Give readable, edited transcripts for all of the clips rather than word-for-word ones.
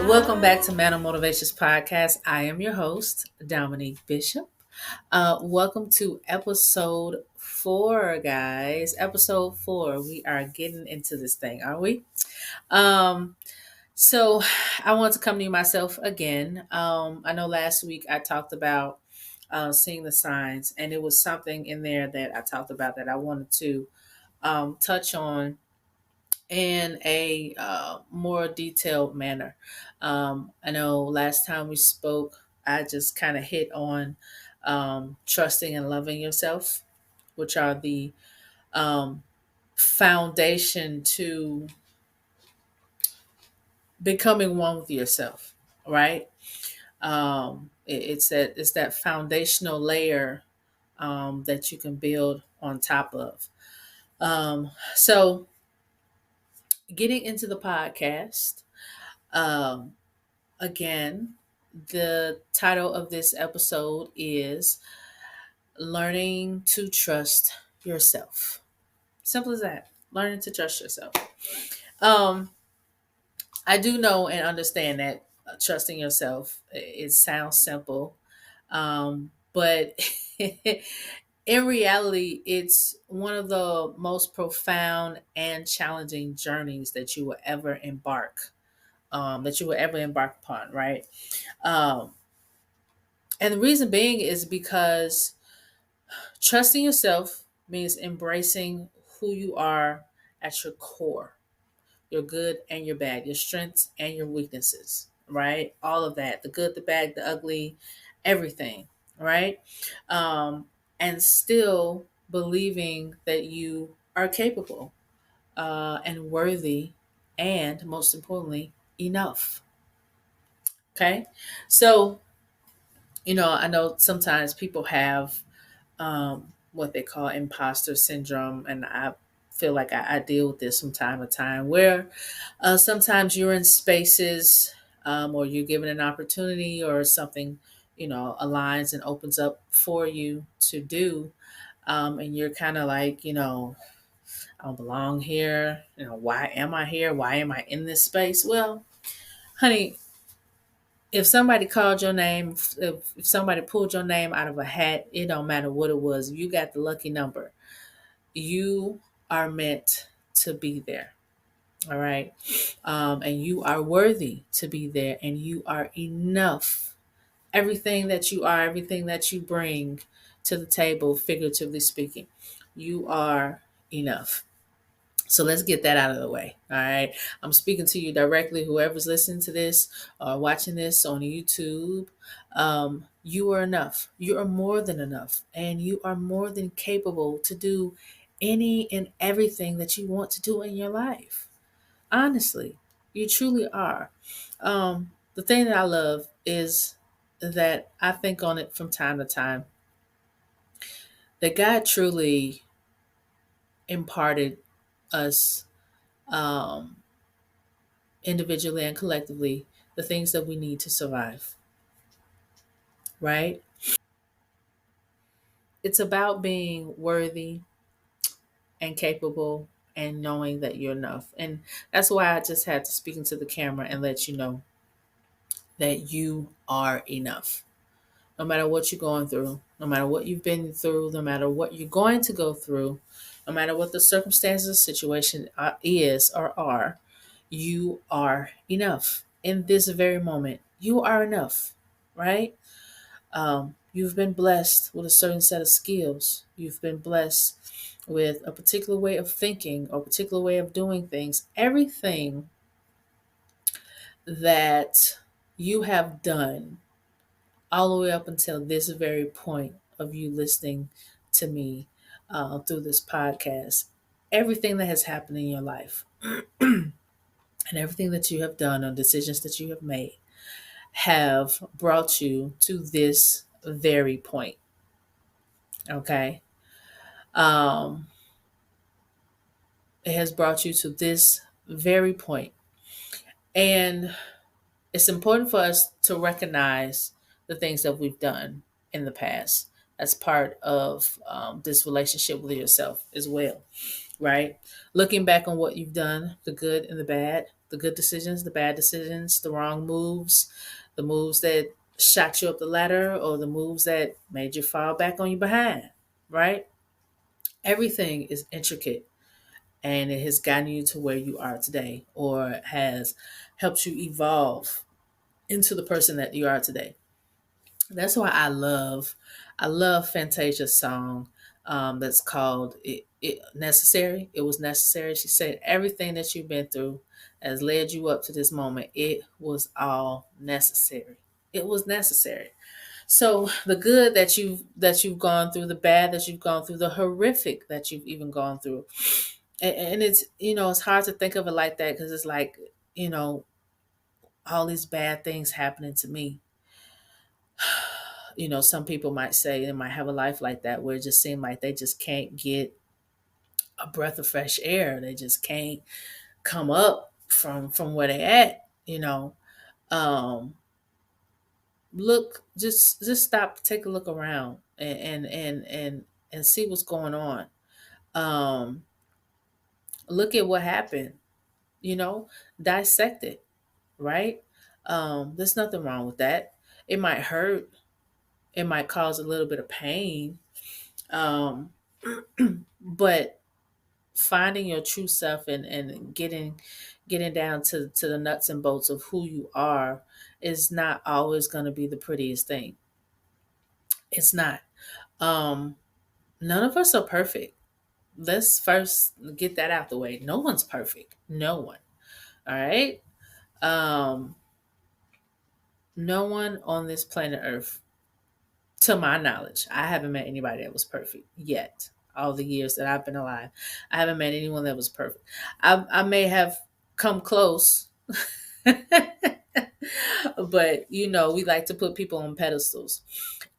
Welcome back to Mantle Motivations Podcast. I am your host, Dominique Bishop. Welcome to episode 4, guys. Episode 4. We are getting into this thing, are we? Um, so I want to come to you myself again. I know last week I talked about seeing the signs, and it was something in there that I talked about that I wanted to touch on in a more detailed manner. I know last time we spoke, I just kind of hit on trusting and loving yourself, which are the um, foundation to becoming one with yourself, right? It's that foundational layer that you can build on top of. So, getting into the podcast. Um, Again, the title of this episode is Learning to Trust Yourself. Simple as that. Learning to trust yourself. Um, I do know and understand that trusting yourself, it sounds simple, but in reality, it's one of the most profound and challenging journeys that you will ever embark upon, right? Um, And the reason being is because trusting yourself means embracing who you are at your core, your good and your bad, your strengths and your weaknesses, right? All of that, the good, the bad, the ugly, everything, right? Um, and still believing that you are capable and worthy, and most importantly, enough. Okay. So, I know sometimes people have what they call imposter syndrome. And I feel like I deal with this from time to time where sometimes you're in spaces or you're given an opportunity or something, aligns and opens up for you to do. And you're kind of like, I don't belong here. Why am I here? Why am I in this space? Well, honey, if somebody called your name, if somebody pulled your name out of a hat, it don't matter what it was. If you got the lucky number, you are meant to be there. All right. And you are worthy to be there, and you are enough. Everything that you are, everything that you bring to the table, figuratively speaking, you are enough. So let's get that out of the way. All right. I'm speaking to you directly, whoever's listening to this or watching this on YouTube. You are enough. You are more than enough. And you are more than capable to do any and everything that you want to do in your life. Honestly, you truly are. The thing that I love is that I think on it from time to time that God truly imparted us um, individually and collectively the things that we need to survive, right? It's about being worthy and capable and knowing that you're enough. And that's why I just had to speak into the camera and let you know that you are enough. No matter what you're going through, no matter what you've been through, no matter what you're going to go through, no matter what the circumstances, situation is or are, you are enough. In this very moment, you are enough, right? You've been blessed with a certain set of skills. You've been blessed with a particular way of thinking or a particular way of doing things. Everything that you have done all the way up until this very point of you listening to me through this podcast, everything that has happened in your life and everything that you have done or decisions that you have made have brought you to this very point. Okay. Um, it has brought you to this very point. And it's important for us to recognize the things that we've done in the past as part of this relationship with yourself as well, right? Looking back on what you've done, the good and the bad, the good decisions, the bad decisions, the wrong moves, the moves that shot you up the ladder, or the moves that made you fall back on your behind, right? Everything is intricate, and it has gotten you to where you are today, or has helped you evolve into the person that you are today. That's why I love Fantasia's song, that's called it Necessary. It was necessary. She said everything that you've been through has led you up to this moment. It was all necessary. It was necessary. So the good that you've gone through, the bad that you've gone through, the horrific that you've even gone through, and it's, it's hard to think of it like that, because it's like, you know all these bad things happening to me. Some people might say they might have a life like that, where it just seems like they just can't get a breath of fresh air. They just can't come up from where they at. Um, Look, just stop, take a look around, and see what's going on. Um, Look at what happened. You know, Dissect it. Right? There's nothing wrong with that. It might hurt. It might cause a little bit of pain. Um, but finding your true self, and getting down to the nuts and bolts of who you are is not always going to be the prettiest thing. It's not. Um, None of us are perfect. Let's first get that out the way. No one's perfect. No one. All right. Um, no one on this planet Earth, to my knowledge, I haven't met anybody that was perfect yet. All the years that I've been alive, I haven't met anyone that was perfect. I may have come close, but we like to put people on pedestals.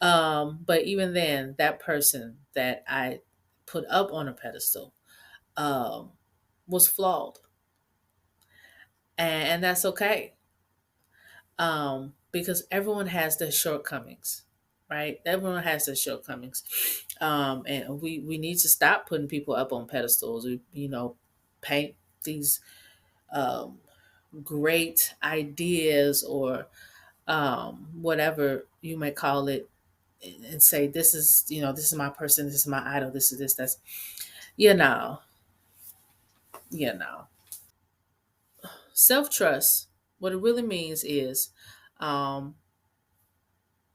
But even then, that person that I put up on a pedestal, um, was flawed, and that's okay. Because everyone has their shortcomings, right? Everyone has their shortcomings, and we need to stop putting people up on pedestals. We, paint these um, great ideas, or whatever you may call it, and say this is my person, this is my idol, this is this, that's you know you know self trust. What it really means is, um,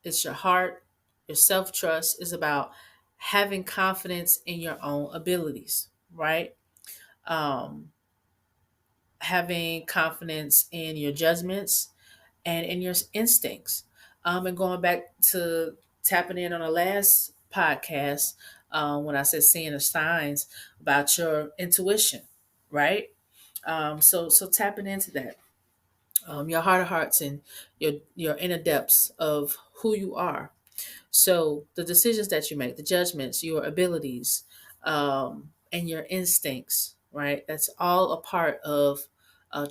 it's your heart. Your self trust is about having confidence in your own abilities, right? Um, Having confidence in your judgments and in your instincts. And going back to tapping in on the last podcast, when I said seeing the signs about your intuition, right? So tapping into that, your heart of hearts, and your inner depths of who you are. So the decisions that you make, the judgments, your abilities, and your instincts, right? That's all a part of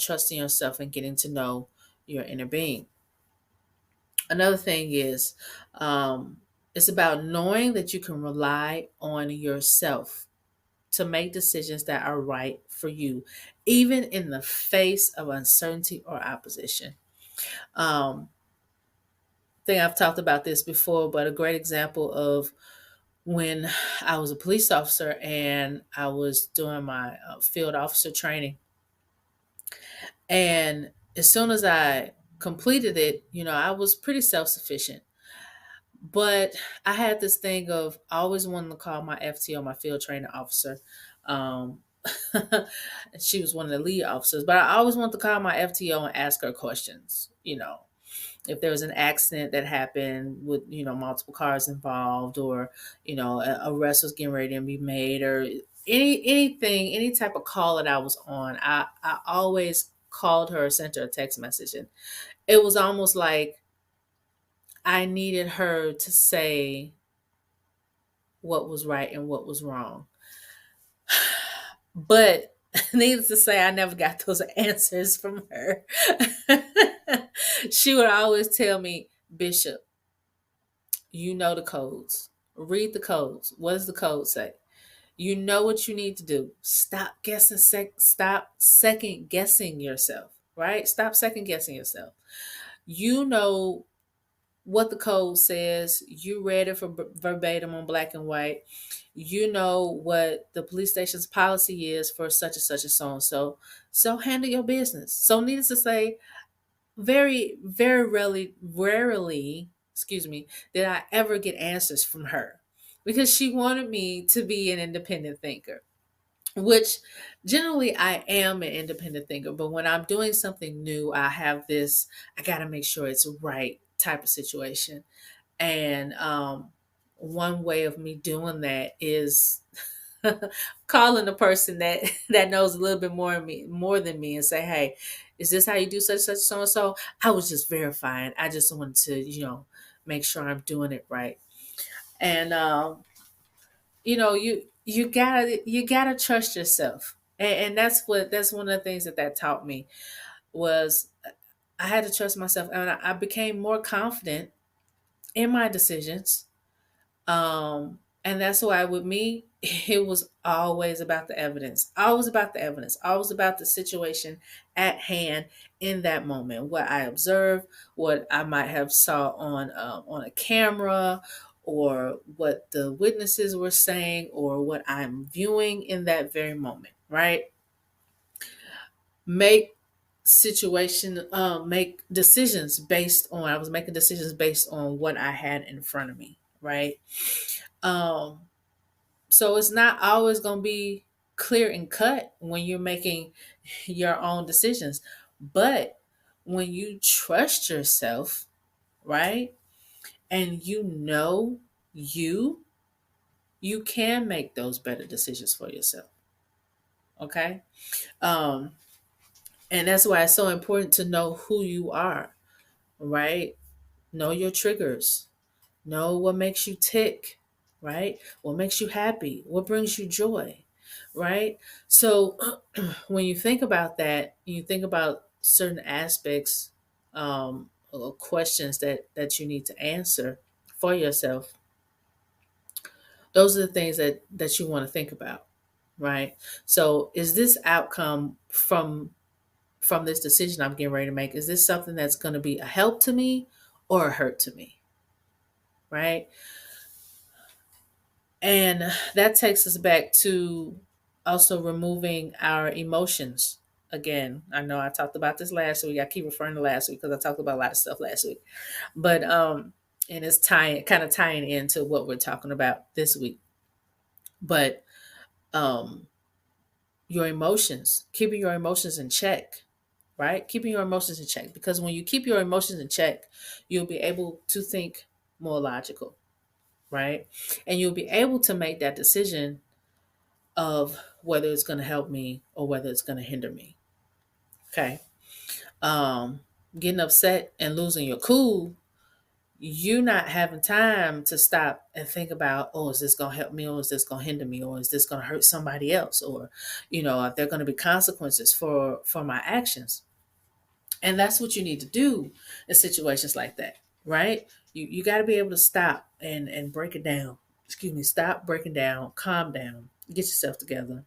trusting yourself and getting to know your inner being. Another thing is, it's about knowing that you can rely on yourself to make decisions that are right for you, even in the face of uncertainty or opposition. Um, I think I've talked about this before, but a great example of when I was a police officer and I was doing my field officer training. And as soon as I completed it, I was pretty self sufficient. But I had this thing of I always wanting to call my FTO, my field training officer. Um, she was one of the lead officers, but I always wanted to call my FTO and ask her questions. If there was an accident that happened with multiple cars involved, or a arrest was getting ready to be made, or any type of call that I was on, I always called her or sent her a text message, and it was almost like I needed her to say what was right and what was wrong. But needless to say, I never got those answers from her. She would always tell me, Bishop, you know the codes. Read the codes. What does the code say? You know what you need to do. Stop second guessing yourself. right? Stop second guessing yourself. You know what the code says. You read it from verbatim on black and white. You know what the police station's policy is for such and such and so and so. So handle your business. So needless to say, very rarely, excuse me, did I ever get answers from her because she wanted me to be an independent thinker, which generally I am an independent thinker. But when I'm doing something new, I have this, I got to make sure it's right type of situation. And one way of me doing that is calling the person that that knows a little bit more than me and say, hey, is this how you do such so and so? I was just verifying. I just wanted to, make sure I'm doing it right. And you gotta trust yourself. And that's one of the things that taught me was I had to trust myself, and I became more confident in my decisions. And that's why with me, it was always about the evidence, always about the evidence, always about the situation at hand in that moment, what I observed, what I might have saw on a camera, or what the witnesses were saying, or what I'm viewing in that very moment, right? Make make decisions based on, I was making decisions based on what I had in front of me, right? Um, so it's not always going to be clear and cut when you're making your own decisions. But when you trust yourself, right? And you you can make those better decisions for yourself. Okay? Um and that's why it's so important to know who you are, right? Know your triggers. Know what makes you tick, right? What makes you happy? What brings you joy, right? So when you think about that, you think about certain aspects, or questions that you need to answer for yourself. Those are the things that you want to think about, right? So is this outcome from this decision I'm getting ready to make, is this something that's going to be a help to me or a hurt to me, right? And that takes us back to also removing our emotions. Again, I know I talked about this last week. I keep referring to last week because I talked about a lot of stuff last week. But and it's tying into what we're talking about this week. But um your emotions, keeping your emotions in check, right? Keeping your emotions in check, because when you keep your emotions in check, you'll be able to think more logical, right? And you'll be able to make that decision of whether it's going to help me or whether it's going to hinder me. Okay. Um, Getting upset and losing your cool, you not having time to stop and think about, oh, is this going to help me, or is this going to hinder me, or is this going to hurt somebody else, or are there going to be consequences for my actions? And that's what you need to do in situations like that, right? You got to be able to stop and break it down. Excuse me, stop, breaking down, calm down, get yourself together,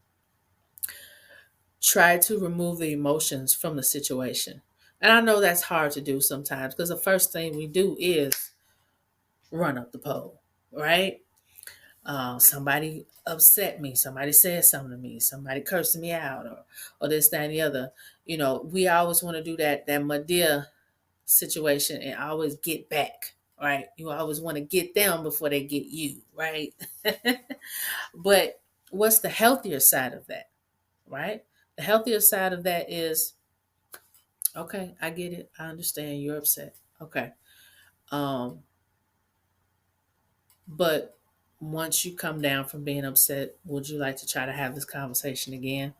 try to remove the emotions from the situation. And I know that's hard to do sometimes because the first thing we do is run up the pole, right? Somebody upset me, somebody said something to me, somebody cursed me out, or this, that, and the other. We always want to do that Medea situation and always get back, right? You always want to get them before they get you, right? But what's the healthier side of that, right? The healthier side of that is, okay, I get it. I understand you're upset. Okay. Um, but once you come down from being upset, would you like to try to have this conversation again?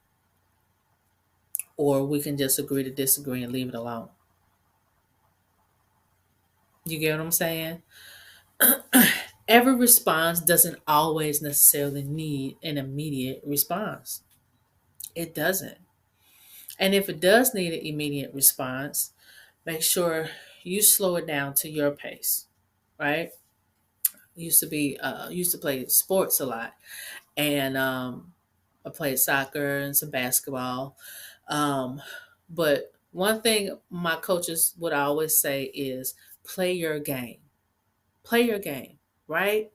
Or we can just agree to disagree and leave it alone. You get what I'm saying? Every response doesn't always necessarily need an immediate response. It doesn't. And if it does need an immediate response, make sure you slow it down to your pace, right? Used to play sports a lot, and I played soccer and some basketball. Um, but One thing my coaches would always say is play your game. Play your game, right?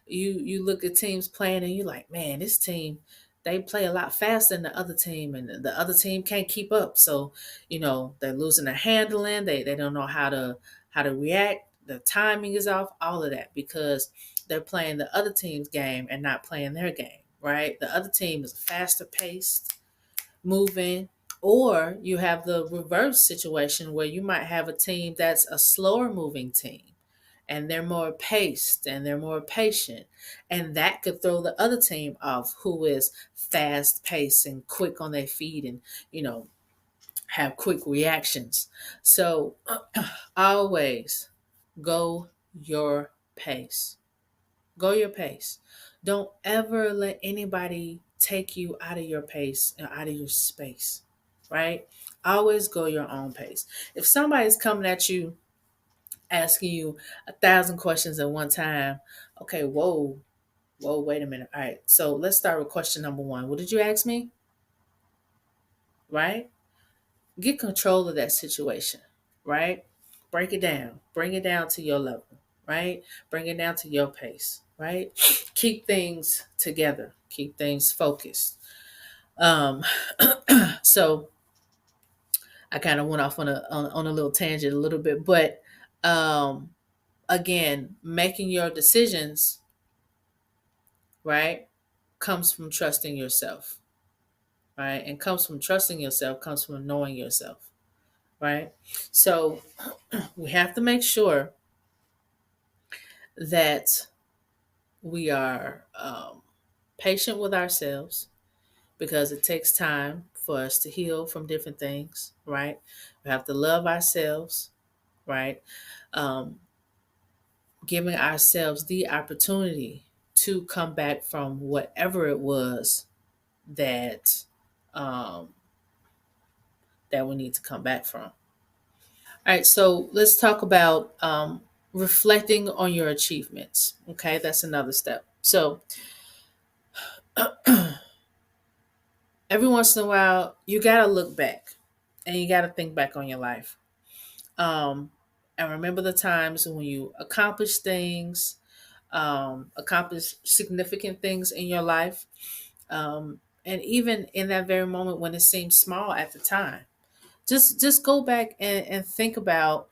You look at teams playing and you're like, man, this team, they play a lot faster than the other team, and the other team can't keep up. So, they're losing their handling. They don't know how to react. The timing is off, all of that because they're playing the other team's game and not playing their game, right? The other team is faster paced, moving, or you have the reverse situation where you might have a team that's a slower moving team and they're more paced and they're more patient, and that could throw the other team off who is fast paced and quick on their feet and you know have quick reactions. So always go your pace. Go your pace. Don't ever let anybody take you out of your pace and out of your space, right? Always go your own pace. If somebody's coming at you, asking you 1,000 questions at one time, okay, whoa, wait a minute. All right, so let's start with question number one. What did you ask me? Right? Get control of that situation, right? Break it down. Bring it down to your level, right? Bring it down to your pace, right? Keep things together. Keep things focused. Um, so I kind of went off on a little tangent a little bit, but um, again, making your decisions right comes from trusting yourself, right? And comes from trusting yourself, comes from knowing yourself, right? So we have to make sure that we are patient with ourselves because it takes time for us to heal from different things, right? We have to love ourselves, right? Um, Giving ourselves the opportunity to come back from whatever it was that um, that we need to come back from. All right, so let's talk about reflecting on your achievements. Okay, that's another step. So every once in a while, you got to look back and you got to think back on your life. Um, and remember the times when you accomplished things, accomplished significant things in your life. And even in that very moment when it seemed small at the time, just go back and think about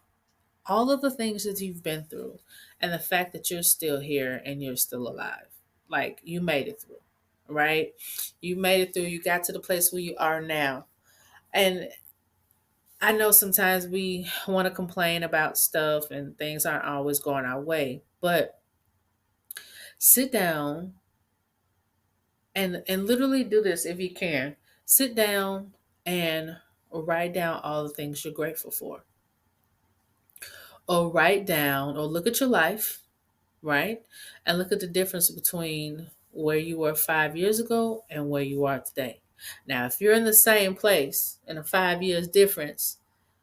all of the things that you've been through and the fact that you're still here and you're still alive. Like you made it through, right? You made it through. You got to the place where you are now. And I know sometimes we want to complain about stuff and things aren't always going our way, but sit down and literally do this if you can. Sit down and write down all the things you're grateful for. Or write down or look at your life, right? And look at the difference between where you were 5 years ago and where you are today. Now, if you're in the same place in a 5 years difference,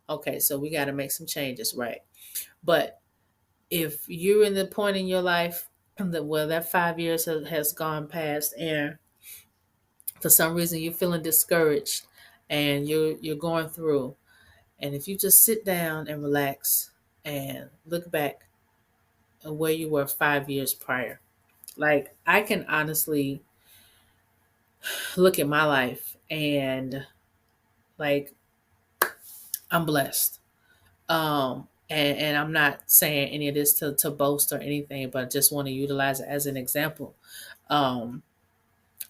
okay, so we got to make some changes, right? But if you're in the point in your life that well, that 5 years has gone past, and for some reason you're feeling discouraged and you're going through, and if you just sit down and relax and look back at where you were 5 years prior, like I can honestly look at my life and like I'm blessed. And I'm not saying any of this to boast or anything, but I just want to utilize it as an example. Um,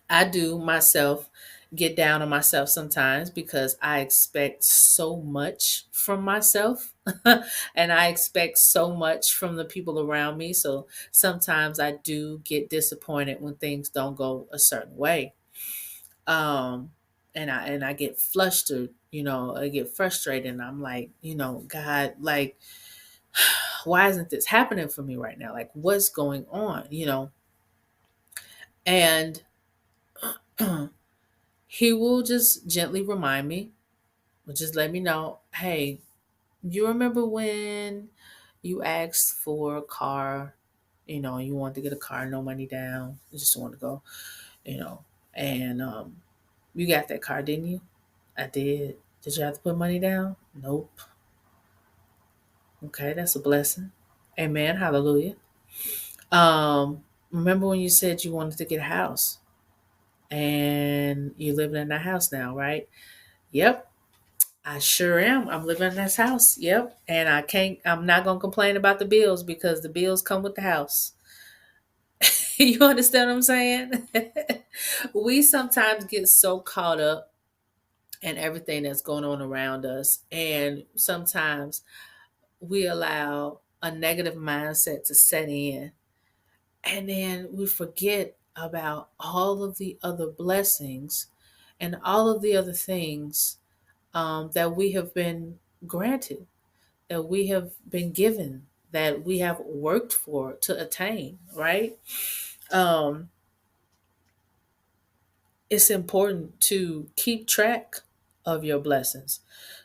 I do myself get down on myself sometimes because I expect so much from myself and I expect so much from the people around me. So sometimes I do get disappointed when things don't go a certain way. Um, and I get flustered, I get frustrated and I'm like, God, like, why isn't this happening for me right now? Like, what's going on, And he will just gently remind me, or just let me know, hey, you remember when you asked for a car, you wanted to get a car, no money down, you just wanted to go, you know, and you got that car, didn't you? I did. Did you have to put money down? Nope. Okay, that's a blessing. Amen. Hallelujah. Remember when you said you wanted to get a house and you're living in that house now, right? Yep. I sure am. I'm living in this house. Yep. And I'm not going to complain about the bills because the bills come with the house. You understand what I'm saying? We sometimes get so caught up in everything that's going on around us. And sometimes we allow a negative mindset to set in. And then we forget about all of the other blessings and all of the other things that we have been granted, that we have been given, that we have worked for to attain, right? Um, it's important to keep track of your blessings,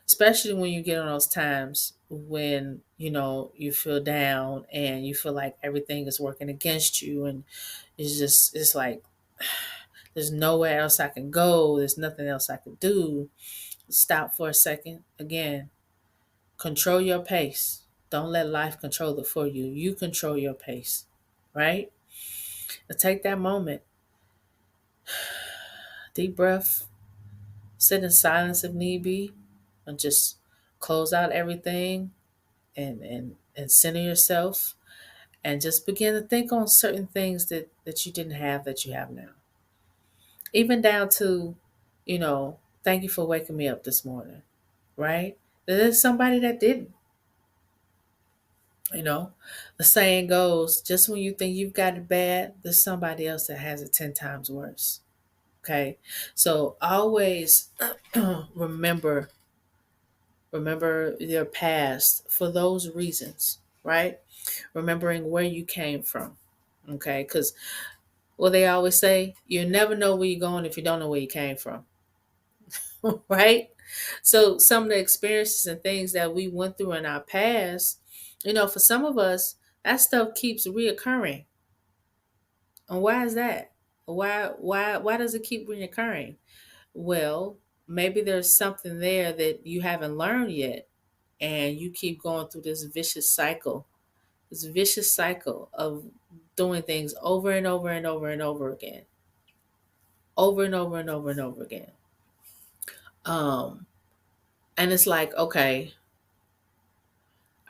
especially when you get on those times when you feel down and you feel like everything is working against you, and it's like there's nowhere else I can go, there's nothing else I can do. Stop for a second. Again, control your pace. Don't let life control it for you. You control your pace, right? Now take that moment, deep breath, sit in silence if need be, and just close out everything and center yourself and just begin to think on certain things that you didn't have that you have now. Even down to, thank you for waking me up this morning, right? There's somebody that didn't. You know, the saying goes, just when you think you've got it bad, there's somebody else that has it 10 times worse. Okay. So always remember your past for those reasons, right? Remembering where you came from. Okay. Because what they always say, you never know where you're going if you don't know where you came from. Right? So some of the experiences and things that we went through in our past, for some of us, that stuff keeps reoccurring. And why is that? Why does it keep reoccurring? Well, maybe there's something there that you haven't learned yet, and you keep going through this vicious cycle of doing things over and over and over and over again, over and over and over and over again. Um, and it's like, okay,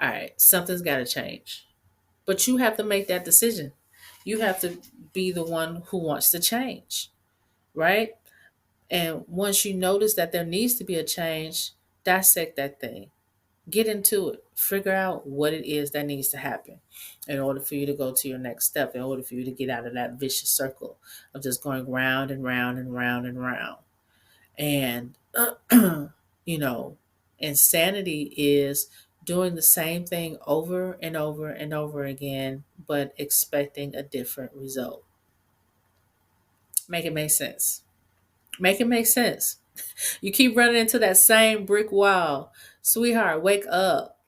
all right, something's got to change, but you have to make that decision. You have to be the one who wants to change, right? And once you notice that there needs to be a change, dissect that thing. Get into it. Figure out what it is that needs to happen in order for you to go to your next step, in order for you to get out of that vicious circle of just going round and round and round and round. And, you know, insanity is doing the same thing over and over and over again, but expecting a different result. Make it make sense. Make it make sense. You keep running into that same brick wall. Sweetheart, wake up.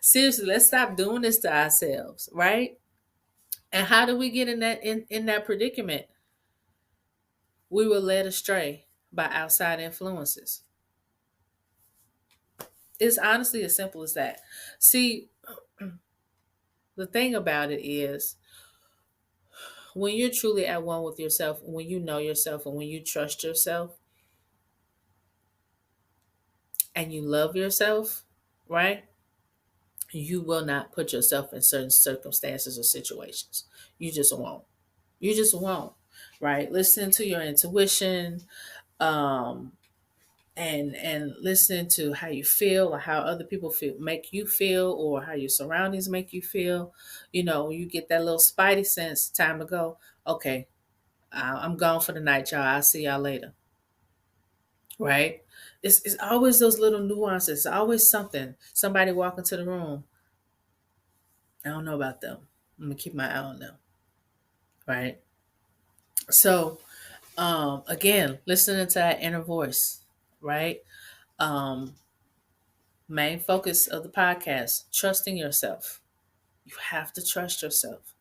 Seriously, let's stop doing this to ourselves, right? And how do we get in that predicament? We were led astray by outside influences. It's honestly as simple as that. See, the thing about it is when you're truly at one with yourself, when you know yourself and when you trust yourself and you love yourself, right? You will not put yourself in certain circumstances or situations. You just won't. You just won't, right? Listen to your intuition, um, and listening to how you feel or how other people feel make you feel or how your surroundings make you feel. You get that little spidey sense, time to go. Okay, I'm gone for the night, y'all. I'll see y'all later. Right? It's always those little nuances. It's always something. Somebody walk into the room. I don't know about them. I'm gonna keep my eye on them. Right? So again, listening to that inner voice, right? Um, Main focus of the podcast, trusting yourself. You have to trust yourself.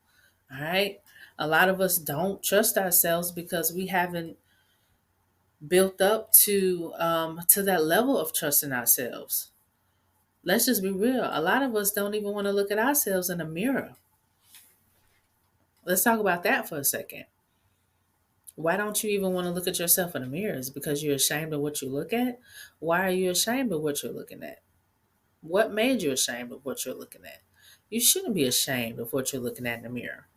All right. A lot of us don't trust ourselves because we haven't built up to that level of trusting ourselves. Let's just be real. A lot of us don't even want to look at ourselves in a mirror. Let's talk about that for a second. Why don't you even want to look at yourself in the mirror? Is it because you're ashamed of what you look at? Why are you ashamed of what you're looking at? What made you ashamed of what you're looking at? You shouldn't be ashamed of what you're looking at in the mirror.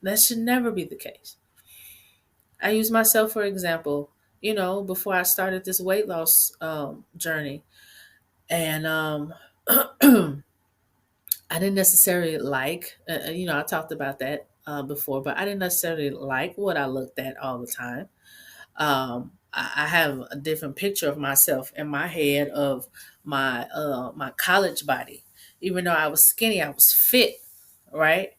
That should never be the case. I use myself for example. Before I started this weight loss journey, and I didn't necessarily like, I talked about that before, but I didn't necessarily like what I looked at all the time. I have a different picture of myself in my head of my college body. Even though I was skinny, I was fit, right?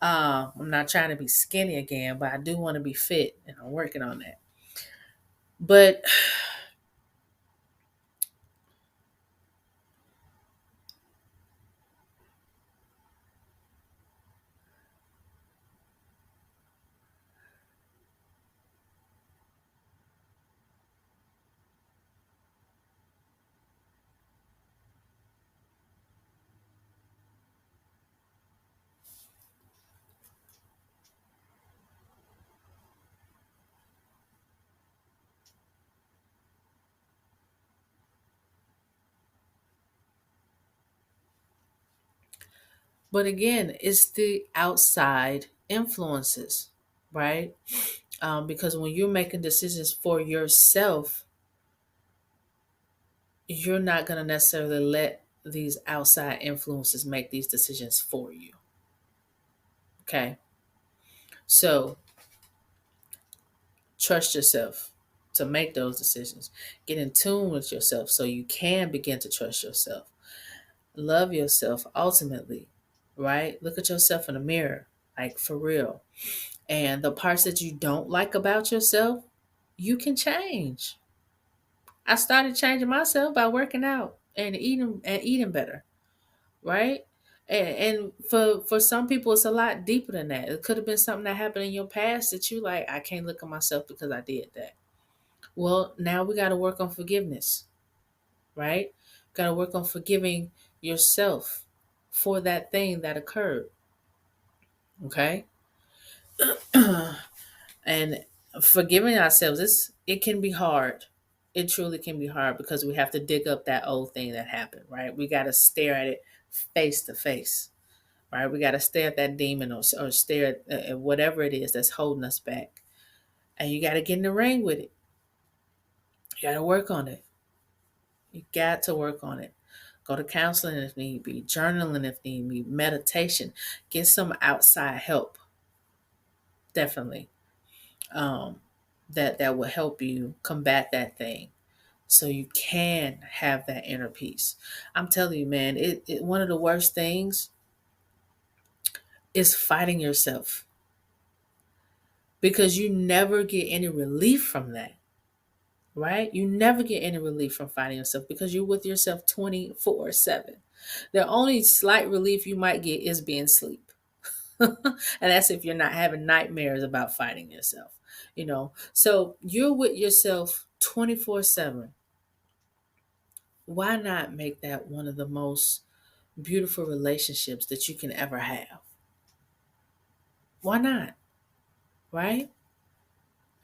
I'm not trying to be skinny again, but I do want to be fit, and I'm working on that. But again, it's the outside influences, right? Because when you're making decisions for yourself, you're not going to necessarily let these outside influences make these decisions for you. Okay. So trust yourself to make those decisions. Get in tune with yourself so you can begin to trust yourself. Love yourself ultimately, right? Look at yourself in the mirror, like for real. And the parts that you don't like about yourself, you can change. I started changing myself by working out and eating better, right? And for some people, it's a lot deeper than that. It could have been something that happened in your past that you like. I can't look at myself because I did that. Well, now we got to work on forgiveness, right? Got to work on forgiving yourself for that thing that occurred. Okay, and forgiving ourselves, it can be hard. It truly can be hard because we have to dig up that old thing that happened, right? We got to stare at it face to face, right? We got to stare at that demon, or stare at whatever it is that's holding us back. And you got to get in the ring with it. You got to work on it. You got to work on it. Go to counseling if need be, journaling if need be, meditation. Get some outside help, definitely. Um, that will help you combat that thing, so you can have that inner peace. I'm telling you, man, it one of the worst things is fighting yourself, because you never get any relief from that, right? You never get any relief from fighting yourself because you're with yourself 24/7. The only slight relief you might get is being asleep. And that's if you're not having nightmares about fighting yourself. So you're with yourself 24/7. Why not make that one of the most beautiful relationships that you can ever have? Why not? Right?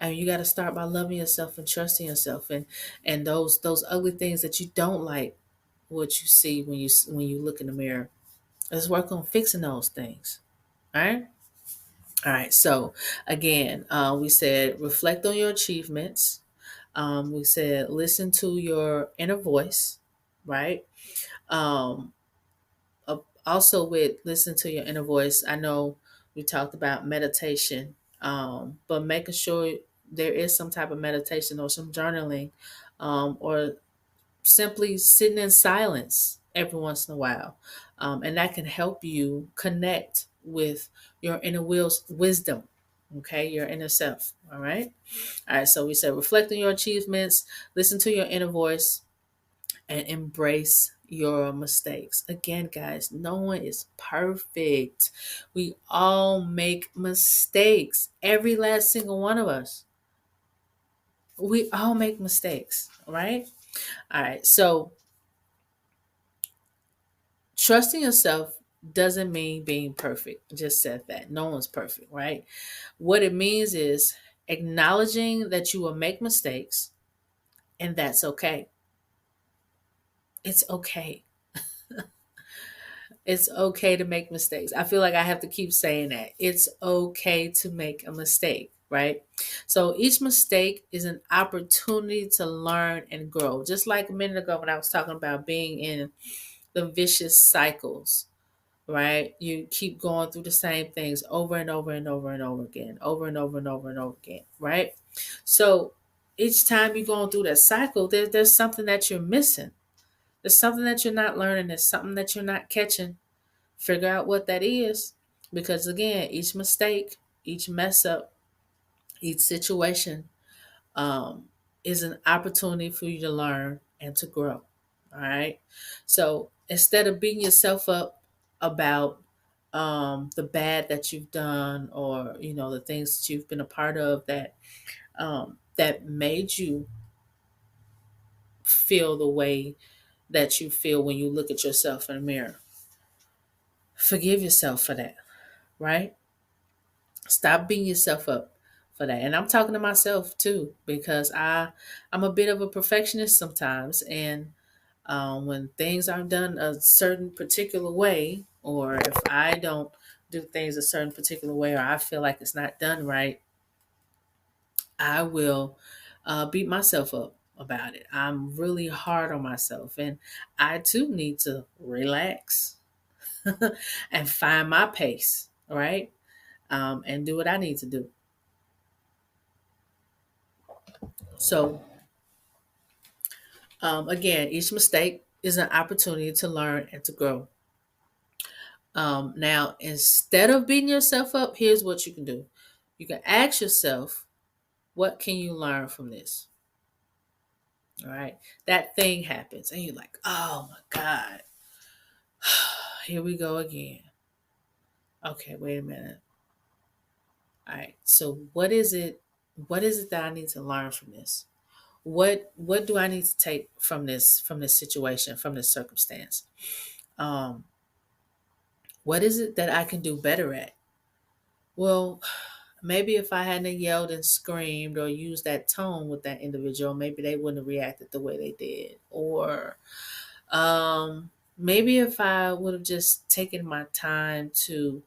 And you got to start by loving yourself and trusting yourself, and those ugly things that you don't like what you see when you look in the mirror. Let's work on fixing those things. All right. All right. So again, we said reflect on your achievements. We said listen to your inner voice. Right. Um, Also with listen to your inner voice, I know we talked about meditation, but making sure there is some type of meditation or some journaling, or simply sitting in silence every once in a while, and that can help you connect with your inner wisdom. Okay, your inner self. All right, so we said reflect on your achievements, listen to your inner voice, and embrace your mistakes. Again, guys, no one is perfect. We all make mistakes, every last single one of us. We all make mistakes, right? All right. So trusting yourself doesn't mean being perfect. I just said that. No one's perfect, right? What it means is acknowledging that you will make mistakes, and that's okay. It's okay. It's okay to make mistakes. I feel like I have to keep saying that. It's okay to make a mistake, right? So each mistake is an opportunity to learn and grow. Just like a minute ago when I was talking about being in the vicious cycles, right? You keep going through the same things over and over and over and over again, over and over and over and over again, right? So each time you're going through that cycle, there's something that you're missing. There's something that you're not learning. There's something that you're not catching. Figure out what that is. Because again, each mistake, each mess up, each situation um, is an opportunity for you to learn and to grow. All right. So instead of beating yourself up about the bad that you've done, or the things that you've been a part of that made you feel the way that you feel when you look at yourself in the mirror, forgive yourself for that. Right. Stop beating yourself up for that. And I'm talking to myself too, because I'm a bit of a perfectionist sometimes, and when things aren't done a certain particular way, or if I don't do things a certain particular way, or I feel like it's not done right, I will beat myself up about it. I'm really hard on myself, and I too need to relax and find my pace, right? And do what I need to do. So, again, each mistake is an opportunity to learn and to grow. Now, instead of beating yourself up, here's what you can do. You can ask yourself, what can you learn from this? All right. That thing happens, and you're like, oh my God, here we go again. Okay, wait a minute. All right. So what is it? What is it that I need to learn from this? What do I need to take from this situation, from this circumstance? Um, what is it that I can do better at? Well, maybe if I hadn't yelled and screamed or used that tone with that individual, maybe they wouldn't have reacted the way they did. Or maybe if I would have just taken my time to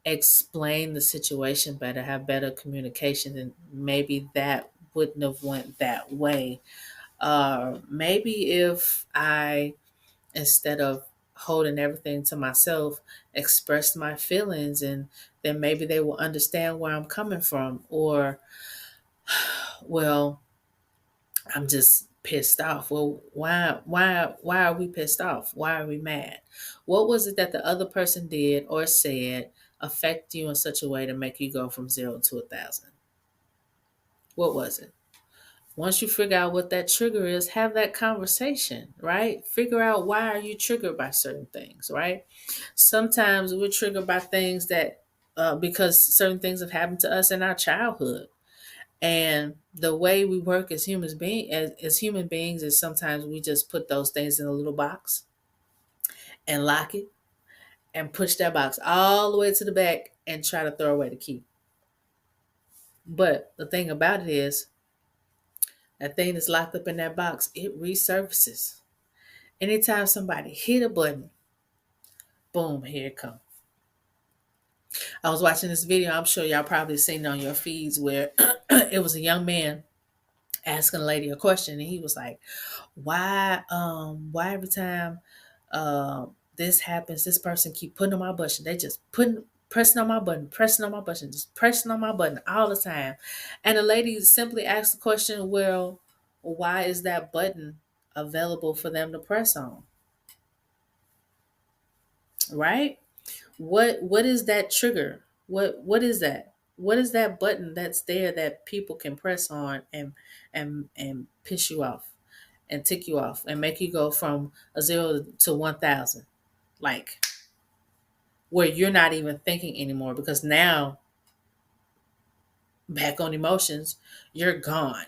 explain the situation better, have better communication, then maybe that wouldn't have went that way. Maybe if I, instead of holding everything to myself, express my feelings, and then maybe they will understand where I'm coming from. Or, well, I'm just pissed off. Well, why are we pissed off? Why are we mad? What was it that the other person did or said affect you in such a way to make you go from 0 to 1,000? What was it? Once you figure out what that trigger is, have that conversation, right? Figure out, why are you triggered by certain things, right? Sometimes we're triggered by things that because certain things have happened to us in our childhood. And the way we work as as human beings, is sometimes we just put those things in a little box and lock it and push that box all the way to the back and try to throw away the key. But the thing about it is, that thing that's locked up in that box, it resurfaces. Anytime somebody hit a button, boom, here it comes. I was watching this video, I'm sure y'all probably seen it on your feeds, where it was a young man asking a lady a question, and he was like, why every time this happens, this person keep putting on my button. They just putting pressing on my button, pressing on my button, just pressing on my button all the time. And the lady simply asked the question, well, why is that button available for them to press on? Right? What is that trigger? What is that? What is that button that's there that people can press on and piss you off and tick you off and make you go from a 0 to 1,000? Like, where you're not even thinking anymore, because now, back on emotions, you're gone.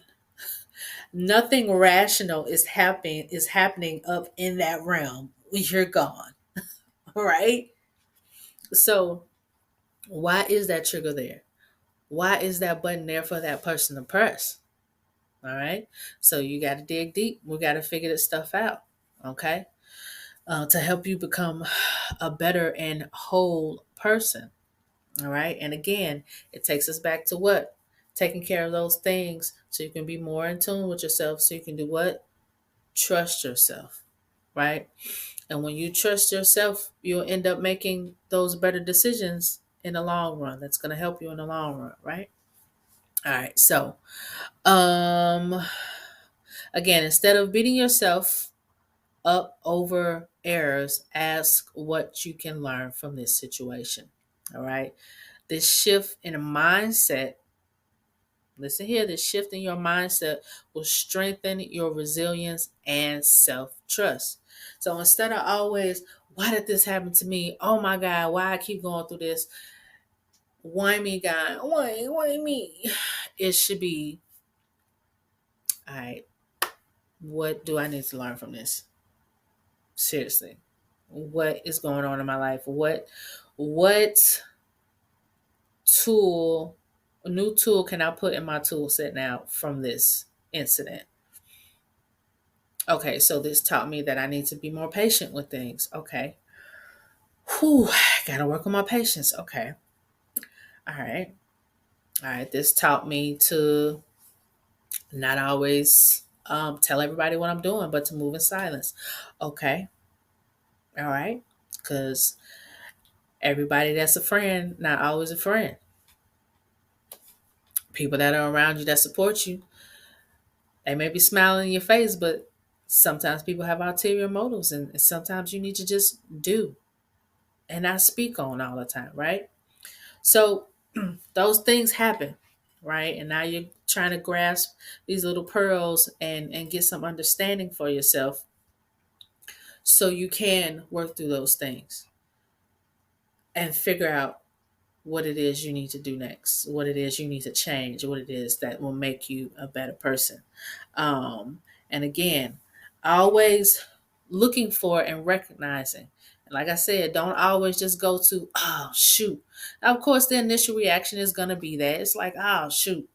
Nothing rational is happening up in that realm when you're gone. All right. So why is that trigger there? Why is that button there for that person to press? All right. So you got to dig deep. We got to figure this stuff out. Okay. To help you become a better and whole person. All right. And again, it takes us back to what? Taking care of those things so you can be more in tune with yourself. So you can do what? Trust yourself. Right. And when you trust yourself, you'll end up making those better decisions in the long run. That's going to help you in the long run. Right. All right. So, um, again, instead of beating yourself up over errors, ask what you can learn from this situation. All right. This shift in a mindset, listen here, this shift in your mindset will strengthen your resilience and self trust. So instead of always, why did this happen to me? Oh my God, why I keep going through this? Why me, God? Why me? It should be, all right, what do I need to learn from this? Seriously. What is going on in my life? What tool, a new tool can I put in my tool set now from this incident? Okay, so this taught me that I need to be more patient with things. Okay. Whew, gotta work on my patience. Okay. All right. All right. This taught me to not always tell everybody what I'm doing, but to move in silence. Okay. All right. Because everybody that's a friend, not always a friend. People that are around you that support you, they may be smiling in your face, but sometimes people have ulterior motives, and sometimes you need to just do and not speak on all the time, right? So those things happen, right? And now you're trying to grasp these little pearls and get some understanding for yourself so you can work through those things and figure out what it is you need to do next, what it is you need to change, what it is that will make you a better person. And again, always looking for and recognizing. And like I said, don't always just go to, oh, shoot. Now, of course, the initial reaction is going to be that. It's like, oh, shoot,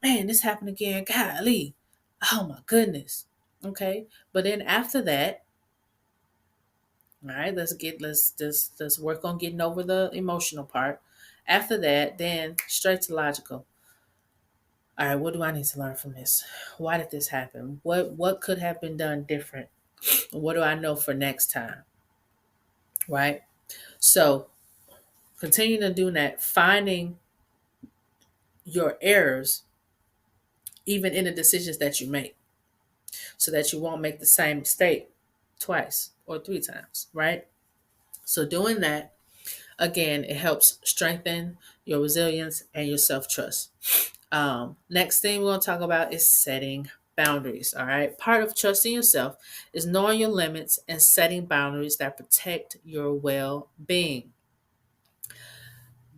man, this happened again. Golly. Oh, my goodness. Okay. But then after that, all right, let's work on getting over the emotional part. After that, then straight to logical. All right, what do I need to learn from this? Why did this happen? What could have been done different? What do I know for next time? Right? So continue to do that, finding your errors even in the decisions that you make so that you won't make the same mistake twice or three times, right? So doing that, again, it helps strengthen your resilience and your self-trust. Next thing we're going to talk about is setting boundaries. All right. Part of trusting yourself is knowing your limits and setting boundaries that protect your well being.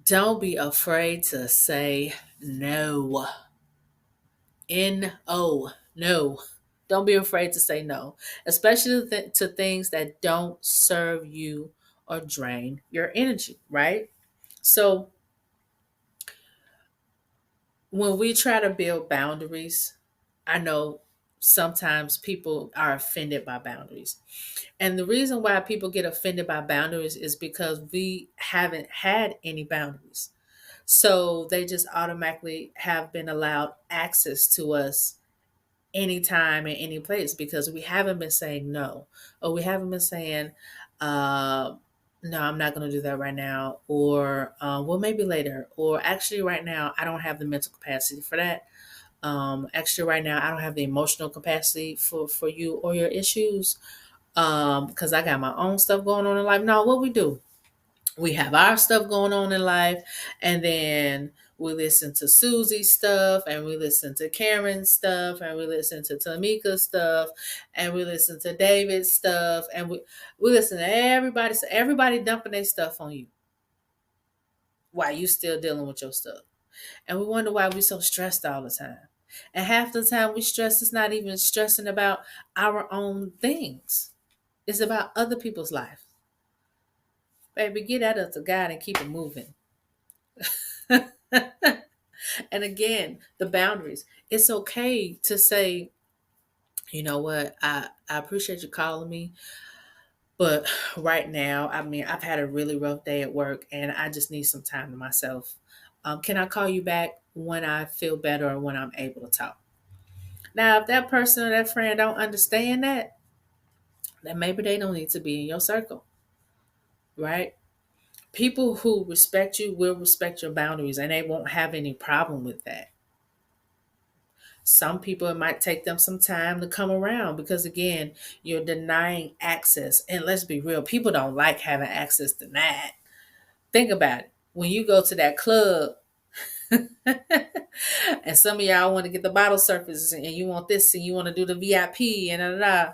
Don't be afraid to say no. N-O. No. Don't be afraid to say no, especially to things that don't serve you or drain your energy, right? So when we try to build boundaries, I know sometimes people are offended by boundaries. And the reason why people get offended by boundaries is because we haven't had any boundaries. So they just automatically have been allowed access to us anytime and any place because we haven't been saying no, or we haven't been saying, no, I'm not going to do that right now, or well, maybe later, or actually, right now, I don't have the mental capacity for that. Actually, right now, I don't have the emotional capacity for you or your issues because I got my own stuff going on in life. No, what we do, we have our stuff going on in life, and then we listen to Susie's stuff, and we listen to Karen's stuff, and we listen to Tamika's stuff, and we listen to David's stuff, and we listen to everybody. So everybody dumping their stuff on you while you still dealing with your stuff. And we wonder why we're so stressed all the time. And half the time we stress is not even stressing about our own things. It's about other people's life. Baby, get out of the God and keep it moving. And again, the boundaries. It's okay to say, you know what, I appreciate you calling me, but right now, I mean, I've had a really rough day at work and I just need some time to myself. Can I call you back when I feel better or when I'm able to talk? Now, if that person or that friend don't understand that, then maybe they don't need to be in your circle, right? People who respect you will respect your boundaries and they won't have any problem with that. Some people, it might take them some time to come around because, again, you're denying access. And let's be real, people don't like having access denied. Think about it. When you go to that club and some of y'all want to get the bottle services and you want this and you want to do the VIP and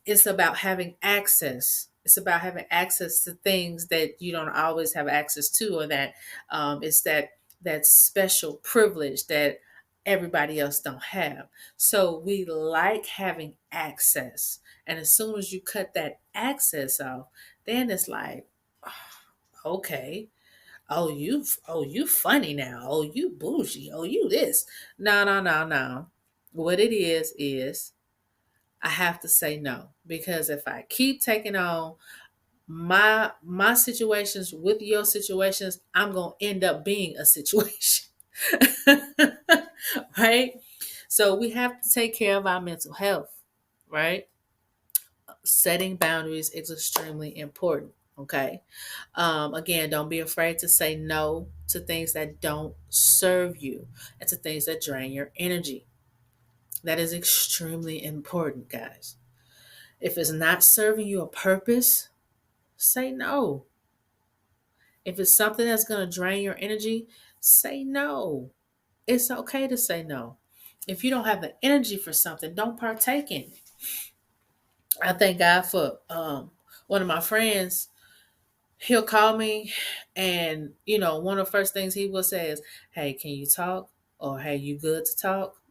it's about having access. It's about having access to things that you don't always have access to, or that it's that special privilege that everybody else don't have. So we like having access, and as soon as you cut that access off, then it's like, okay, oh you funny now, oh you bougie, oh you this. No, no, no, no. What it is I have to say no, because if I keep taking on my situations with your situations, I'm going to end up being a situation. Right? So we have to take care of our mental health, right? Setting boundaries is extremely important. Okay. Again, don't be afraid to say no to things that don't serve you and to things that drain your energy. That is extremely important, guys. If it's not serving you a purpose, say no. If it's something that's going to drain your energy, say no. It's okay to say no. If you don't have the energy for something, don't partake in it. I thank God for one of my friends. He'll call me, and one of the first things he will say is, "Hey, can you talk?" Or "Hey, you good to talk?"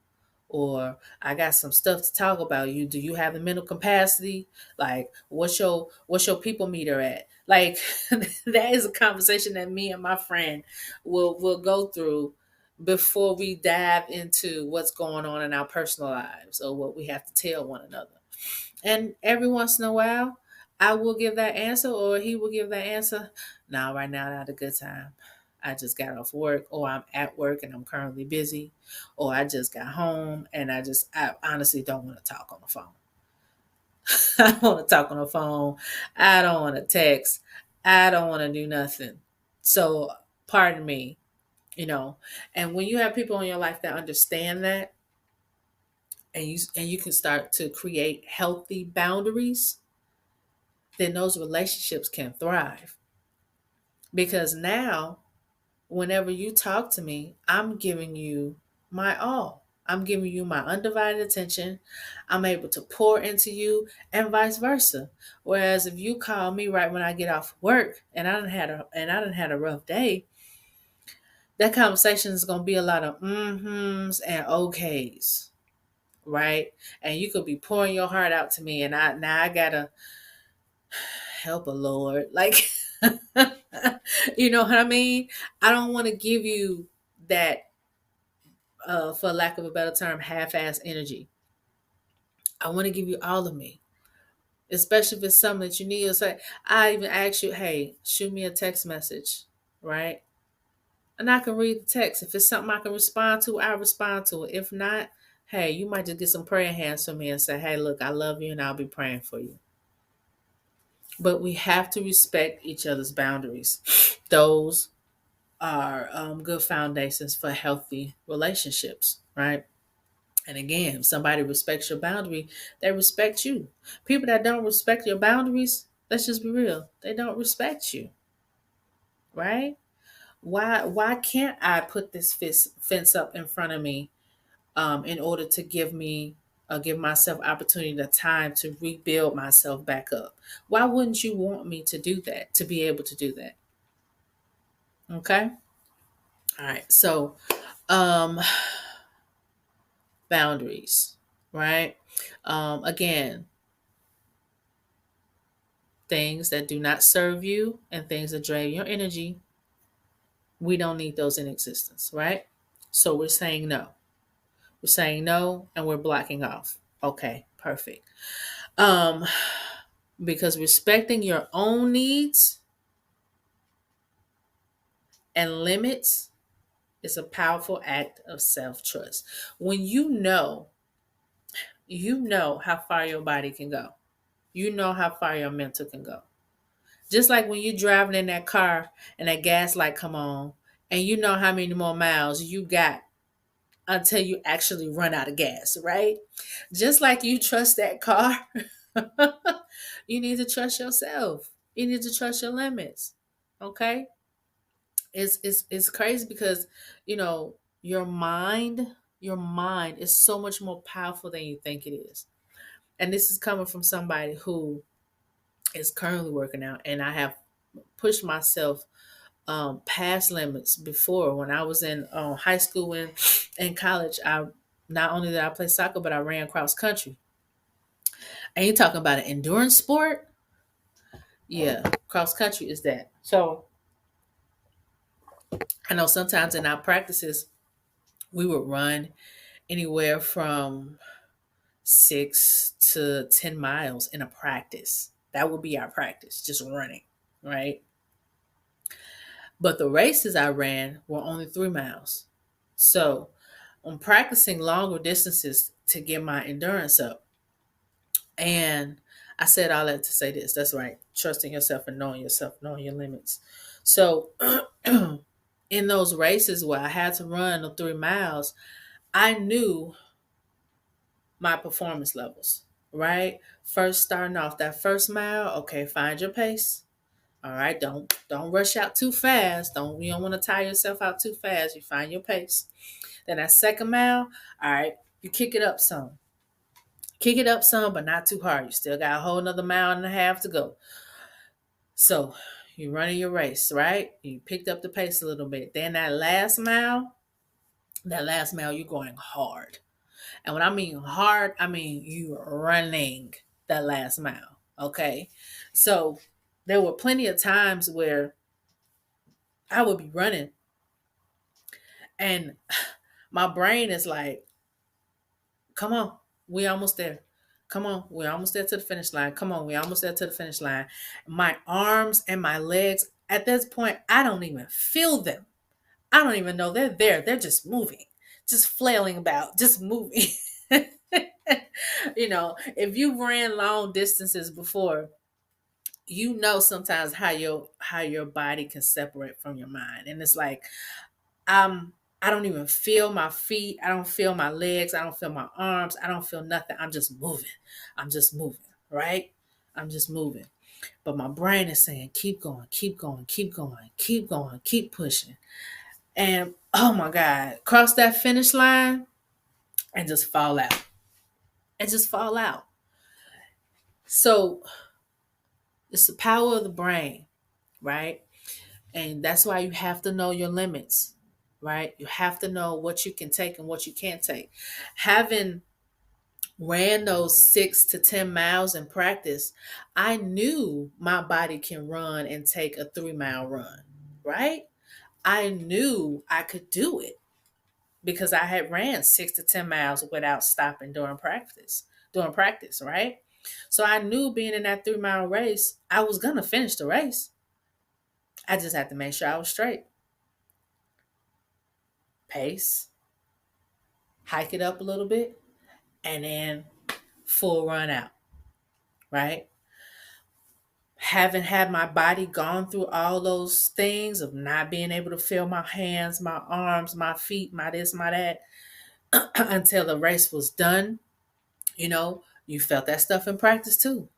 Or "I got some stuff to talk about. You do you have the mental capacity? Like, what's your people meter at?" Like, that is a conversation that me and my friend will go through before we dive into what's going on in our personal lives or what we have to tell one another. And every once in a while, I will give that answer or he will give that answer. "No, right now not a good time. I just got off work, or I'm at work and I'm currently busy, or I just got home and I honestly don't want to talk on the phone." I don't want to talk on the phone. I don't want to text. I don't want to do nothing. So, pardon me, you know. And when you have people in your life that understand that, and you can start to create healthy boundaries, then those relationships can thrive. Because now, whenever you talk to me, I'm giving you my all. I'm giving you my undivided attention. I'm able to pour into you and vice versa. Whereas if you call me right when I get off work and I done had a rough day, that conversation is gonna be a lot of mm-hms and okays, right? And you could be pouring your heart out to me, and I gotta help a Lord. Like, you know what I mean? I don't want to give you that, for lack of a better term, half-ass energy. I want to give you all of me, especially if it's something that you need. It's like I even ask you, "Hey, shoot me a text message," right? And I can read the text. If it's something I can respond to, I respond to it. If not, hey, you might just get some prayer hands from me and say, "Hey, look, I love you and I'll be praying for you." But we have to respect each other's boundaries. Those are good foundations for healthy relationships, right? And again, if somebody respects your boundary, they respect you. People that don't respect your boundaries, let's just be real, they don't respect you, right? Why can't I put this fence up in front of me, in order to give myself opportunity, the time to rebuild myself back up? Why wouldn't you want me to do that, to be able to do that? Okay. All right. So, um, boundaries, right? Again, things that do not serve you and things that drain your energy, we don't need those in existence, right? So we're saying no. We're saying no and we're blocking off. Okay, perfect. Um, because respecting your own needs and limits is a powerful act of self-trust. When you know how far your body can go. You know how far your mental can go. Just like when you're driving in that car and that gas light come on and you know how many more miles you got until you actually run out of gas, right? Just like you trust that car, you need to trust yourself. You need to trust your limits. Okay? It's crazy because, you know, your mind is so much more powerful than you think it is. And this is coming from somebody who is currently working out, and I have pushed myself past limits before. When I was in high school and in college, I not only did I play soccer, but I ran cross country. And you talking about an endurance sport? Yeah, cross country is that. So I know sometimes in our practices we would run anywhere from 6 to 10 miles in a practice. That would be our practice, just running, right? But the races I ran were only 3 miles. So I'm practicing longer distances to get my endurance up. And I said all that to say this. That's right. Trusting yourself, knowing your limits. So in those races where I had to run the 3 miles, I knew my performance levels, right? First starting off that first mile, okay, find your pace. All right, don't rush out too fast. You don't want to tire yourself out too fast. You find your pace. Then that second mile, all right, you kick it up some. Kick it up some, but not too hard. You still got a whole another mile and a half to go. So you're running your race, right? You picked up the pace a little bit. Then that last mile, you're going hard. And when I mean hard, I mean you running that last mile. Okay. So there were plenty of times where I would be running and my brain is like, come on, we almost there. Come on, we're almost there to the finish line. Come on, we're almost there to the finish line. My arms and my legs, at this point, I don't even feel them. I don't even know they're there. They're just moving, just flailing about, just moving. If you ran long distances before, you know sometimes how your body can separate from your mind. And it's like I don't even feel my feet. I don't feel my legs. I don't feel my arms. I don't feel nothing. I'm just moving. I'm just moving, right? I'm just moving. But my brain is saying, keep going, keep going, keep going, keep going, keep pushing. And oh my God, cross that finish line and just fall out. And just fall out. So it's the power of the brain, right? And that's why you have to know your limits, right? You have to know what you can take and what you can't take. Having ran those 6 to 10 miles in practice, I knew my body can run and take a 3 mile run, right? I knew I could do it because I had ran 6 to 10 miles without stopping during practice, right? So I knew being in that 3 mile race, I was going to finish the race. I just had to make sure I was straight. Pace, hike it up a little bit, and then full run out, right? Haven't had my body gone through all those things of not being able to feel my hands, my arms, my feet, my this, my that, until the race was done. You felt that stuff in practice too.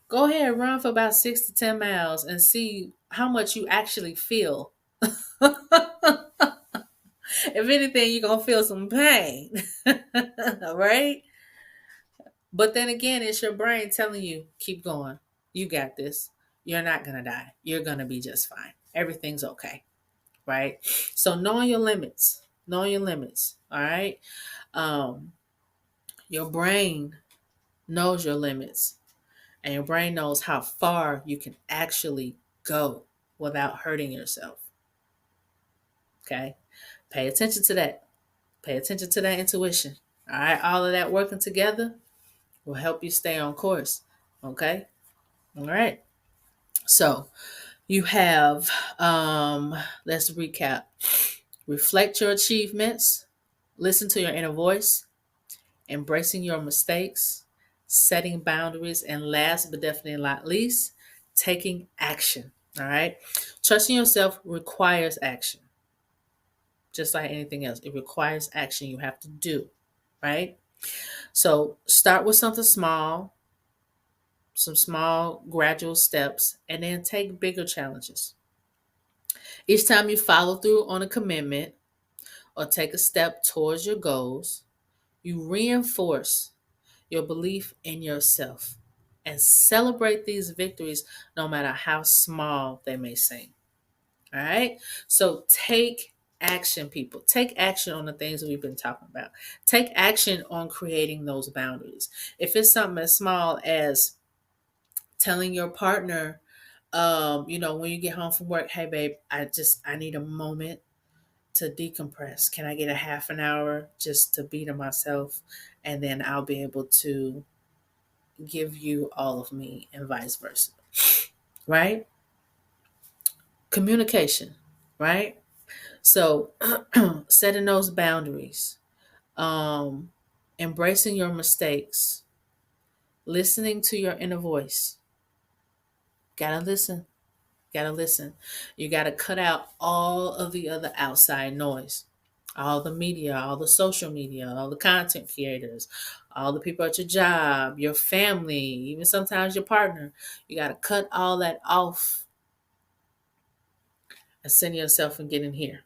Go ahead and run for about 6 to 10 miles and see how much you actually feel. If anything, you're going to feel some pain. Right? But then again, it's your brain telling you, keep going. You got this. You're not going to die. You're going to be just fine. Everything's okay. Right? So knowing your limits. Know your limits. All right. Um, your brain knows your limits, and your brain knows how far you can actually go without hurting yourself. Okay. Pay attention to that. Pay attention to that intuition. All right. All of that working together will help you stay on course. Okay. All right. So you have, let's recap. Reflect your achievements, listen to your inner voice, embracing your mistakes, setting boundaries, and last but definitely not least, taking action. All right. Trusting yourself requires action, just like anything else. It requires action you have to do, right? So start with something small, some small gradual steps, and then take bigger challenges. Each time you follow through on a commitment or take a step towards your goals, you reinforce your belief in yourself and celebrate these victories no matter how small they may seem. All right? So take action, people. Take action on the things that we've been talking about. Take action on creating those boundaries. If it's something as small as telling your partner, when you get home from work, hey babe, I need a moment to decompress. Can I get a half an hour just to be to myself? And then I'll be able to give you all of me and vice versa. Right? Communication, right? So setting those boundaries, um, embracing your mistakes, listening to your inner voice. Gotta listen. Gotta listen. You gotta cut out all of the other outside noise. All the media, all the social media, all the content creators, all the people at your job, your family, even sometimes your partner. You gotta cut all that off and send yourself and get in here.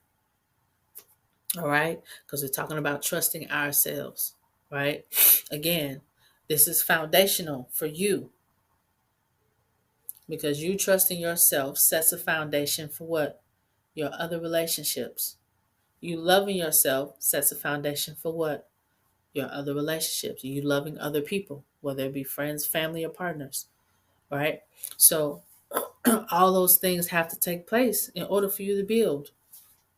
All right? Because we're talking about trusting ourselves, right? Again, this is foundational for you because you trusting yourself sets a foundation for what? Your other relationships. You loving yourself sets a foundation for what? Your other relationships. You loving other people, whether it be friends, family, or partners, right? So all those things have to take place in order for you to build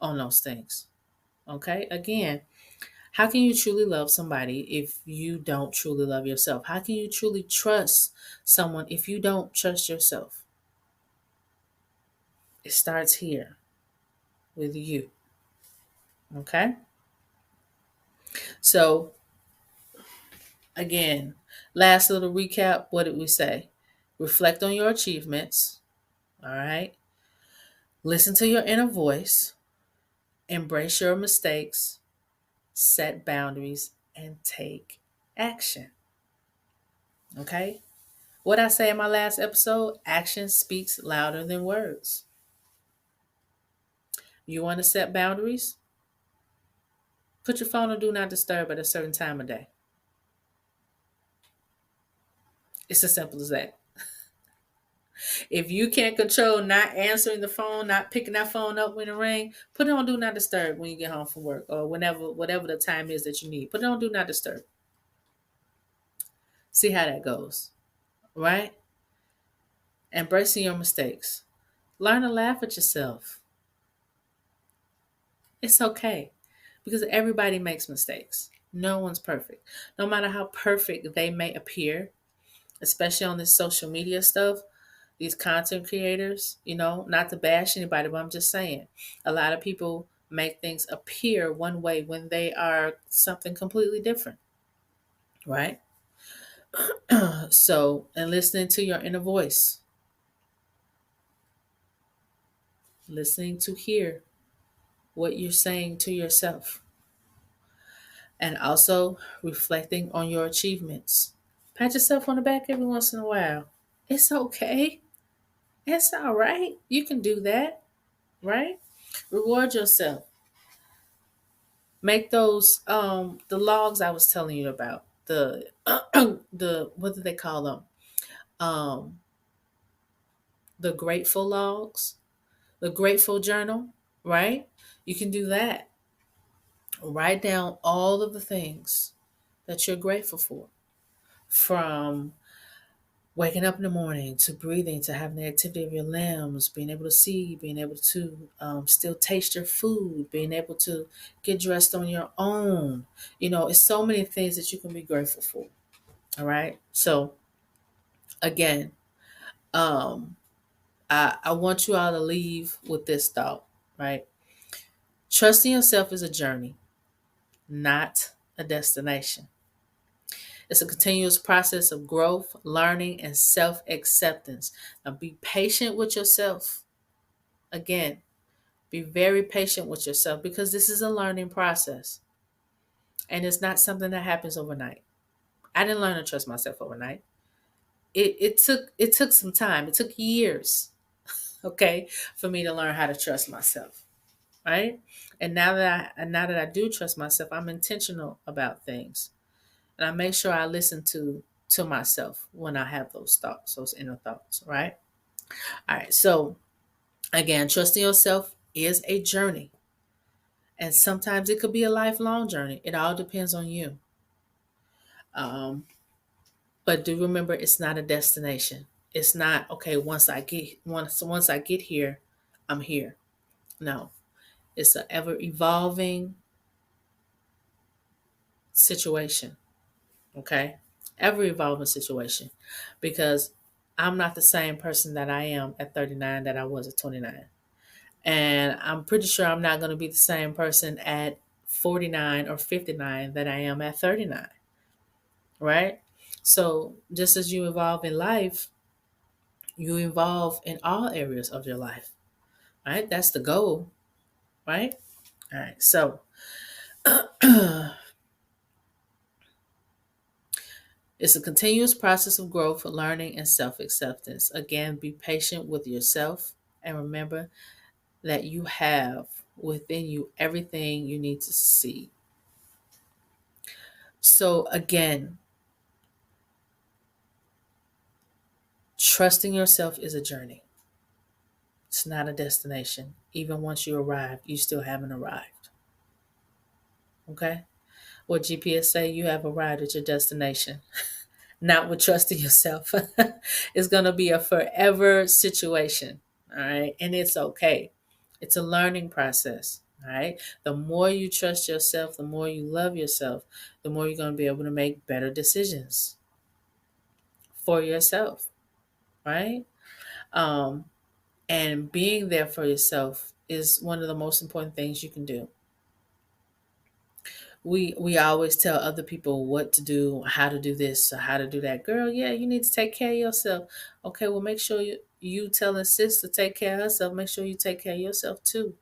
on those things. Okay? Again, how can you truly love somebody if you don't truly love yourself? How can you truly trust someone if you don't trust yourself? It starts here with you. Okay? So, again, last little recap. What did we say? Reflect on your achievements. All right? Listen to your inner voice. Embrace your mistakes. Set boundaries and take action. Okay? What I say in my last episode, action speaks louder than words. You want to set boundaries? Put your phone on do not disturb at a certain time of day. It's as simple as that. If you can't control not answering the phone, not picking that phone up when it rings, put it on do not disturb when you get home from work or whatever the time is that you need. Put it on do not disturb. See how that goes, right? Embracing your mistakes. Learn to laugh at yourself. It's okay because everybody makes mistakes. No one's perfect. No matter how perfect they may appear, especially on this social media stuff, these content creators, not to bash anybody, but I'm just saying, a lot of people make things appear one way when they are something completely different, right? So, and listening to your inner voice, listening to hear what you're saying to yourself, and also reflecting on your achievements. Pat yourself on the back every once in a while. It's okay. It's all right. You can do that, right? Reward yourself. Make those the logs I was telling you about. The the what do they call them? Um the grateful logs, the grateful journal, right? You can do that. Write down all of the things that you're grateful for, from waking up in the morning to breathing to having the activity of your limbs, being able to see, being able to still taste your food, being able to get dressed on your own. It's so many things that you can be grateful for. All right. So, again, um, I want you all to leave with this thought, right? Trusting yourself is a journey, not a destination. It's a continuous process of growth, learning, and self acceptance. Now, be patient with yourself. Again, be very patient with yourself because this is a learning process and it's not something that happens overnight. I didn't learn to trust myself overnight. It took some time. It took years, okay, for me to learn how to trust myself, right? And now that I do trust myself, I'm intentional about things. And I make sure I listen to myself when I have those thoughts, those inner thoughts, right? All right. So again, trusting yourself is a journey. And sometimes it could be a lifelong journey. It all depends on you. Um, but do remember it's not a destination. It's not okay, once I get here, I'm here. No. It's an ever evolving situation. Okay? Ever evolving situation. Because I'm not the same person that I am at 39 that I was at 29. And I'm pretty sure I'm not going to be the same person at 49 or 59 that I am at 39, right? So, just as you evolve in life, you evolve in all areas of your life, right? That's the goal, right? All right. So, it's a continuous process of growth, learning, and self acceptance. Again, be patient with yourself and remember that you have within you everything you need to succeed. So, again, trusting yourself is a journey. It's not a destination. Even once you arrive, you still haven't arrived. Okay? What GPS say, you have arrived at your destination. Not with trusting yourself. It's going to be a forever situation. All right? And it's okay. It's a learning process. All right? The more you trust yourself, the more you love yourself, the more you're going to be able to make better decisions for yourself. Right? Um, And being there for yourself is one of the most important things you can do. We always tell other people what to do, how to do this, or how to do that. Girl, yeah, you need to take care of yourself. Okay, well, make sure you telling sis to take care of herself. Make sure you take care of yourself too.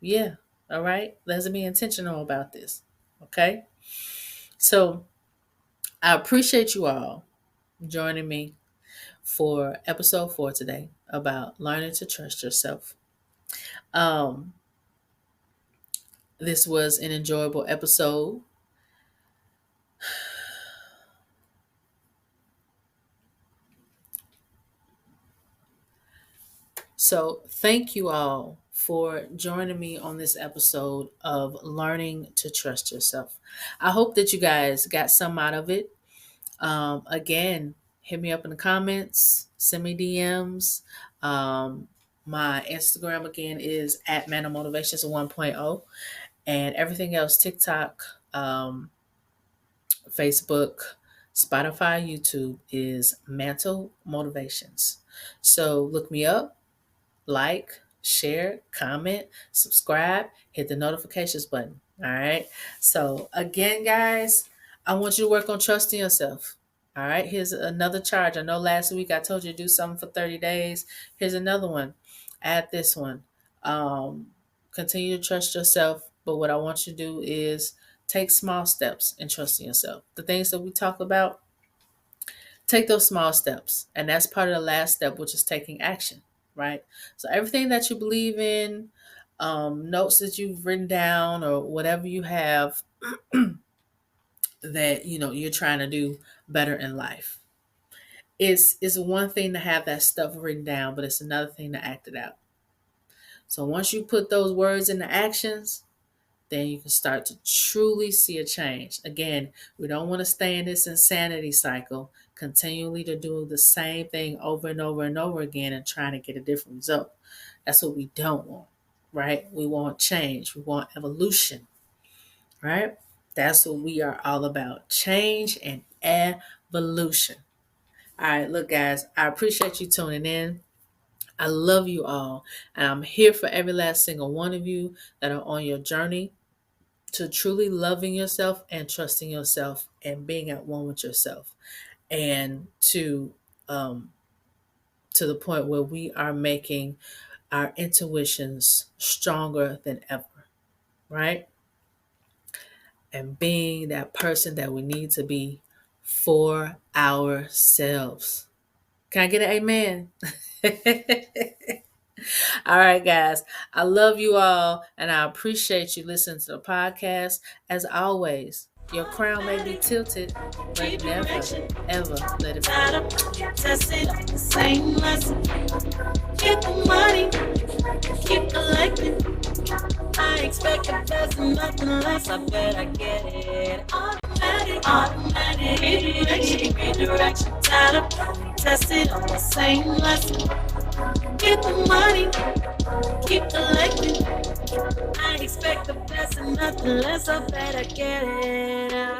Yeah, all right. Let's be intentional about this. Okay, so I appreciate you all joining me for episode 4 today about learning to trust yourself. Um, This was an enjoyable episode. So, thank you all for joining me on this episode of Learning to Trust Yourself. I hope that you guys got some out of it. Again, hit me up in the comments, send me DMs. My Instagram again is at Mantle Motivations 1.0, and everything else TikTok, Facebook, Spotify, YouTube is Mantle Motivations. So look me up, like, share, comment, subscribe, hit the notifications button. All right. So again, guys, I want you to work on trusting yourself. All right. Here's another charge. I know last week I told you to do something for 30 days. Here's another one. Add this one. Um, Continue to trust yourself. But what I want you to do is take small steps in trusting yourself. The things that we talk about, take those small steps. And that's part of the last step, which is taking action, right? So everything that you believe in, notes that you've written down or whatever you have that you're trying to do better in life. It's one thing to have that stuff written down, but it's another thing to act it out. So once you put those words into actions, then you can start to truly see a change. Again, we don't want to stay in this insanity cycle, continually to do the same thing over and over and over again and trying to get a different result. That's what we don't want, right? We want change. We want evolution, right? That's what we are all about, change and evolution. All right, look, guys, I appreciate you tuning in. I love you all, and I'm here for every last single one of you that are on your journey to truly loving yourself and trusting yourself and being at one with yourself, and to the point where we are making our intuitions stronger than ever, right? And being that person that we need to be for ourselves. Can I get an amen? All right, guys. I love you all, and I appreciate you listening to the podcast. As always, your crown may be tilted, but never, ever let it fall. Tested on the same lesson. Get the money, keep collecting. I expect the best and nothing less. I better get it. Automatic, redirection. Tired of tested on the same lesson. Get the money, keep collecting. I expect the best and nothing less. I better get it.